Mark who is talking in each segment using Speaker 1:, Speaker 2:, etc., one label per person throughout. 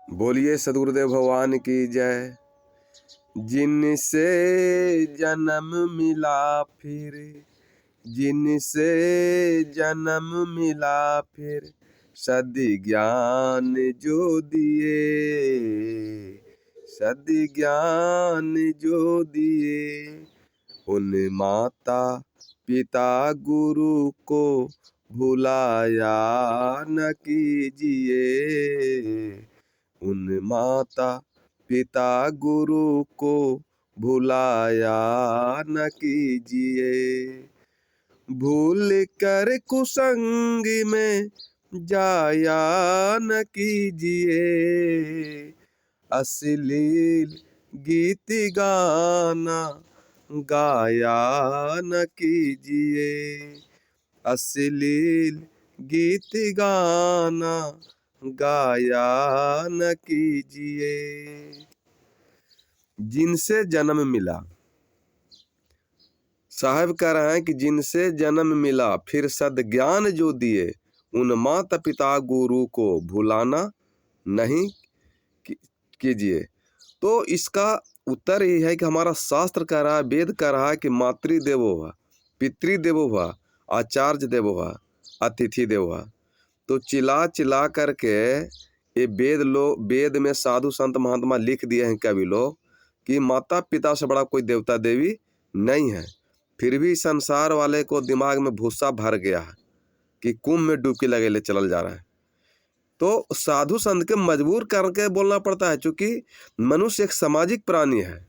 Speaker 1: बोलिए सदगुरुदेव भगवान की जय। जिनसे जन्म मिला फिर, जिनसे जन्म मिला फिर, सद् ज्ञान जो दिए, सद् ज्ञान जो दिए, उन माता पिता गुरु को भुलाया न कीजिए, उन माता पिता गुरु को भुलाया न कीजिए। भूल कर कुसंग में जाया न कीजिए, अश्लील गीत गाना गाया न कीजिए, अश्लील गीत गाना गाया न कीजिए। जिनसे जन्म मिला, साहब कह रहे हैं कि जिनसे जन्म मिला फिर सद्ज्ञान जो दिए, उन माता पिता गुरु को भुलाना नहीं कीजिए। तो इसका उत्तर यही है कि हमारा शास्त्र कह रहा है, वेद कह रहा है कि मातृदेवो भव, पितृदेवो भव, आचार्य देवो भव, अतिथि देवो भव। तो चिल्ला चिल्ला करके ये वेद में साधु संत महात्मा लिख दिए हैं कवि लोग कि माता पिता से बड़ा कोई देवता देवी नहीं है। फिर भी संसार वाले को दिमाग में भूसा भर गया है कि कुंभ में डुबकी लगे ले चल जा रहा है। तो साधु संत के मजबूर करके बोलना पड़ता है, क्योंकि मनुष्य एक सामाजिक प्राणी है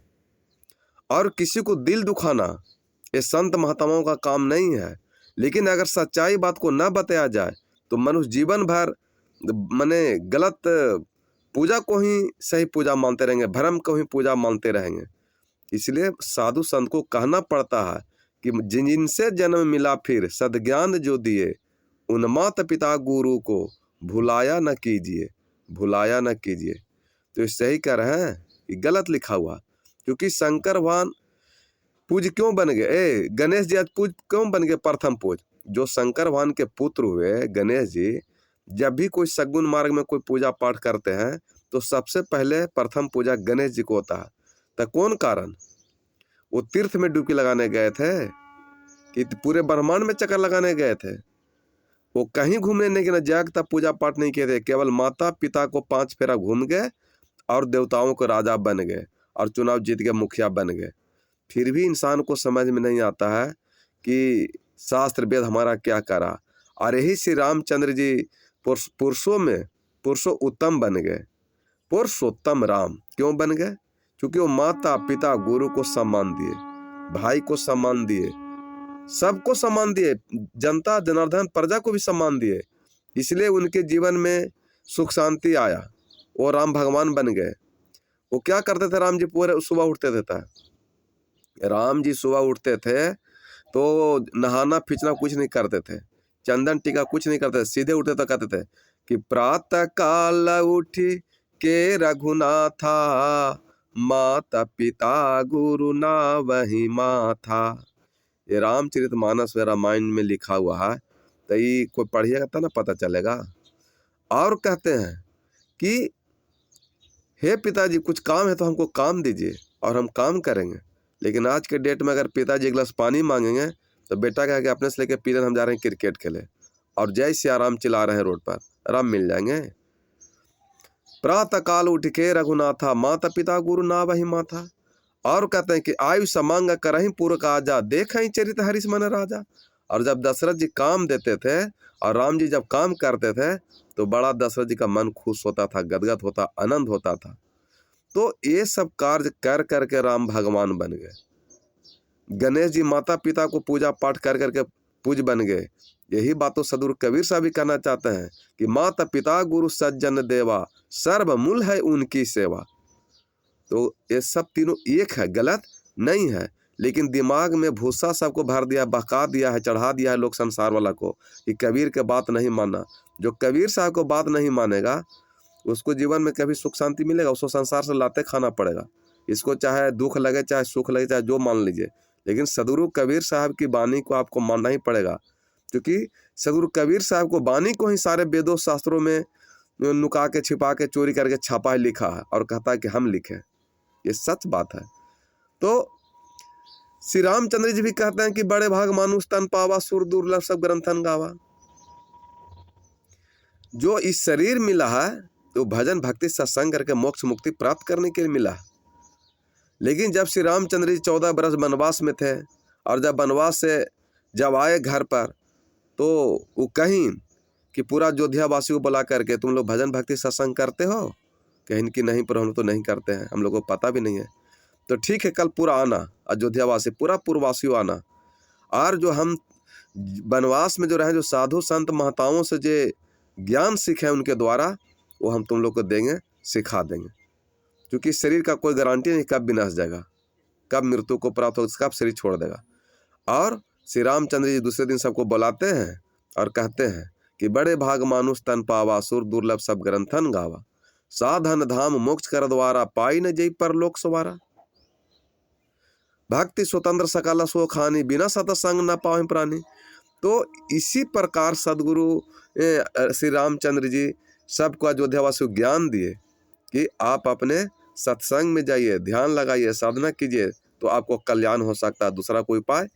Speaker 1: और किसी को दिल दुखाना ये संत महात्माओं का काम नहीं है। लेकिन अगर सच्चाई बात को न बताया जाए तो मनुष्य जीवन भर माने गलत पूजा को ही सही पूजा मानते रहेंगे, भ्रम को ही पूजा मानते रहेंगे। इसलिए साधु संत को कहना पड़ता है कि जिनसे जन्म मिला फिर सद्ज्ञान जो दिए, उन माता पिता गुरु को भुलाया न कीजिए, भुलाया न कीजिए। तो ये सही कह रहे हैं, ये गलत लिखा हुआ। क्योंकि शंकर भगवान पूज क्यों बन गए, गणेश जी आज पूज क्यों बन गए प्रथम पूज? जो शंकर भगवान के पुत्र हुए गणेश जी, जब भी कोई सगुन मार्ग में कोई पूजा पाठ करते हैं तो सबसे पहले प्रथम पूजा गणेश जी को होता है। तो कौन कारण? वो तीर्थ में डुबकी लगाने गए थे कि पूरे ब्रह्मांड में चक्कर लगाने गए थे? वो कहीं घूमने नहीं गए, जाग तब पूजा पाठ नहीं किए थे। केवल माता पिता को 5 फेरा घूम गए और देवताओं को राजा बन गए और चुनाव जीत के मुखिया बन गए। फिर भी इंसान को समझ में नहीं आता है कि शास्त्र वेद हमारा क्या करा। और यही श्री रामचंद्र जी पुरुषों में पुरुषोत्तम बन गए। पुरुषोत्तम राम क्यों बन गए? क्योंकि वो माता पिता गुरु को सम्मान दिए, भाई को सम्मान दिए, सबको सम्मान दिए, जनता जनार्दन प्रजा को भी सम्मान दिए। इसलिए उनके जीवन में सुख शांति आया, वो राम भगवान बन गए। वो क्या करते थे? राम जी पूरे सुबह उठते थे, राम जी सुबह उठते थे तो नहाना खींचना कुछ नहीं करते थे, चंदन टीका कुछ नहीं करते थे, सीधे उठते तो कहते थे कि प्रातः काल उठी के रघुनाथा, माता पिता गुरु ना वही माथा। ये रामचरितमानस में रामायण में लिखा हुआ है, तो ये कोई पढ़िएगा तो ना पता चलेगा। और कहते हैं कि हे पिताजी कुछ काम है तो हमको काम दीजिए और हम काम करेंगे। लेकिन आज के डेट में अगर पिताजी एक गिलास पानी मांगेंगे तो बेटा कहेगा अपने से लेके पी हम जा रहे हैं क्रिकेट खेले, और जय सिया राम चिल्ला रहे हैं रोड पर, राम मिल जाएंगे। प्रातः काल उठ के रघुनाथा, माता पिता गुरु ना वही माथा। और कहते हैं कि आयु समांग करही पूर्व काजा, देखहि चरित हरिष मन राजा। और जब दशरथ जी काम देते थे और राम जी जब काम करते थे तो बड़ा दशरथ जी का मन खुश होता था, गदगद होता, आनंद होता था। तो ये सब कार्य कर करके राम भगवान बन गए। गणेश जी माता पिता को पूजा पाठ कर करके पूज बन गए। यही बात तो सदगुरु कबीर साहब भी कहना चाहते हैं कि माता पिता गुरु सज्जन देवा, सर्वमूल है उनकी सेवा। तो ये सब तीनों एक है, गलत नहीं है। लेकिन दिमाग में भूसा सबको भर दिया, बहका दिया है, चढ़ा दिया है लोग संसार वाला को कि कबीर के बात नहीं मानना। जो कबीर साहब को बात नहीं मानेगा उसको जीवन में कभी सुख शांति मिलेगा? उसको संसार से लाते खाना पड़ेगा। इसको चाहे दुख लगे, चाहे सुख लगे, चाहे जो मान लीजिए, लेकिन सदगुरु कबीर साहब की वाणी को आपको मानना ही पड़ेगा। क्योंकि सदगुरु कबीर साहब को वाणी को ही सारे वेदों शास्त्रों में नुका के छिपा के चोरी करके छापा है, लिखा है और कहता है कि हम लिखे। ये सच बात है। तो श्री रामचंद्र जी भी कहते हैं कि बड़े भाग मानुष तन पावा, सुर दुर्लभ सब ग्रंथन गावा। जो इस शरीर मिला है तो भजन भक्ति सत्संग करके मोक्ष मुक्ति प्राप्त करने के लिए मिला है। लेकिन जब श्री रामचंद्र जी 14 वर्ष वनवास में थे और जब वनवास से जब आए घर पर, तो वो कहीं कि पूरा अयोध्या वासियों को बुला करके तुम लोग भजन भक्ति सत्संग करते हो? कहीं कि नहीं, पर हम तो नहीं करते हैं, हम लोगों को पता भी नहीं है। तो ठीक है, कल पूरा आना, अयोध्या वासी पूरा पूर्ववासियों आना, और जो हम वनवास में जो रहे, जो साधु संत महताओं से जो ज्ञान सीखे उनके द्वारा, वो हम तुम लोग को देंगे, सिखा देंगे। क्योंकि शरीर का कोई गारंटी नहीं कब विनाश जाएगा, कब मृत्यु को प्राप्त हो, कब शरीर छोड़ देगा। और श्री रामचंद्र जी दूसरे दिन सबको बुलाते हैं और कहते हैं कि बड़े भाग मानुष तन पावा, सुर दुर्लभ सब ग्रंथन गावा, साधन धाम मोक्ष कर द्वारा, पाई न जई परलोक सवारा। भक्ति स्वतंत्र सकल सो खानी, बिना सतसंग न पावे प्राणी। तो इसी प्रकार सदगुरु श्री रामचंद्र जी सबको अयोध्यावासी को ज्ञान दिए कि आप अपने सत्संग में जाइए, ध्यान लगाइए, साधना कीजिए, तो आपको कल्याण हो सकता है, दूसरा कोई उपाय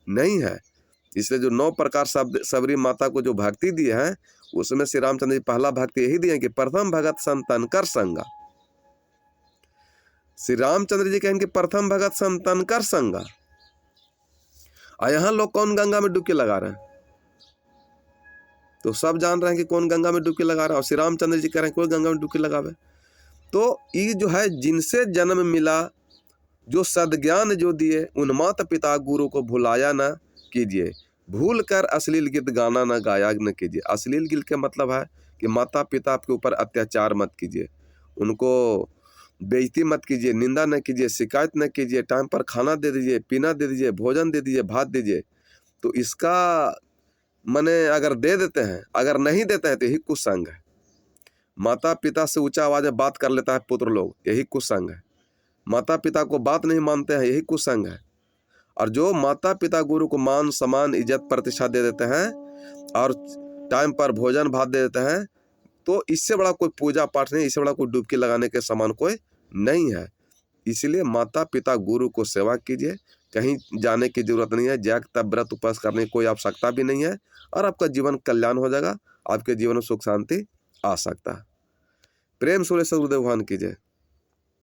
Speaker 1: नहीं है। इसलिए जो 9 प्रकार सबरी माता को जो भक्ति दिए हैं, उसमें श्री रामचंद्र जी पहला भक्ति यही दिए कि प्रथम भगत संतन कर संगा। श्री रामचंद्र जी कहेंगे प्रथम भगत संतन कर संगा। और यहाँ लोग कौन गंगा में डुबकी लगा रहे हैं? तो सब जान रहे हैं कि कौन गंगा में डुबकी लगा रहा है, और श्री रामचंद्र जी कह रहे हैं कोई गंगा में डुबकी लगावे। तो ये जो है, जिनसे जन्म मिला, जो सद्ज्ञान जो दिए, उन माता पिता गुरु को भुलाया न कीजिए, भूल कर अश्लील गीत गाना न गाया न कीजिए। अश्लील गीत का मतलब है कि माता पिता के ऊपर अत्याचार मत कीजिए, उनको बेइज्जती मत कीजिए, निंदा न कीजिए, शिकायत न कीजिए, टाइम पर खाना दे दीजिए, पीना दे दीजिए, भोजन दे दीजिए, भात दीजिए। तो इसका माने अगर दे देते हैं, अगर नहीं देते हैं तो यही कुसंग है। माता पिता से ऊंचा आवाज में बात कर लेता है पुत्र लोग, यही कुसंग है। माता पिता को बात नहीं मानते हैं, यही कुसंग है। और जो माता पिता गुरु को मान सम्मान इज्जत प्रतिष्ठा दे देते हैं और टाइम पर भोजन भात दे देते हैं, तो इससे बड़ा कोई पूजा पाठ नहीं, इससे बड़ा कोई डुबकी लगाने के समान कोई नहीं है। इसलिए माता पिता गुरु को सेवा कीजिए, कहीं जाने की जरूरत नहीं है, जाग तब व्रत उपवास करने की कोई आवश्यकता भी नहीं है, और आपका जीवन कल्याण हो जाएगा, आपके जीवन में सुख शांति आ सकता है। प्रेम से सदगुरुदेव भगवान कीजिए।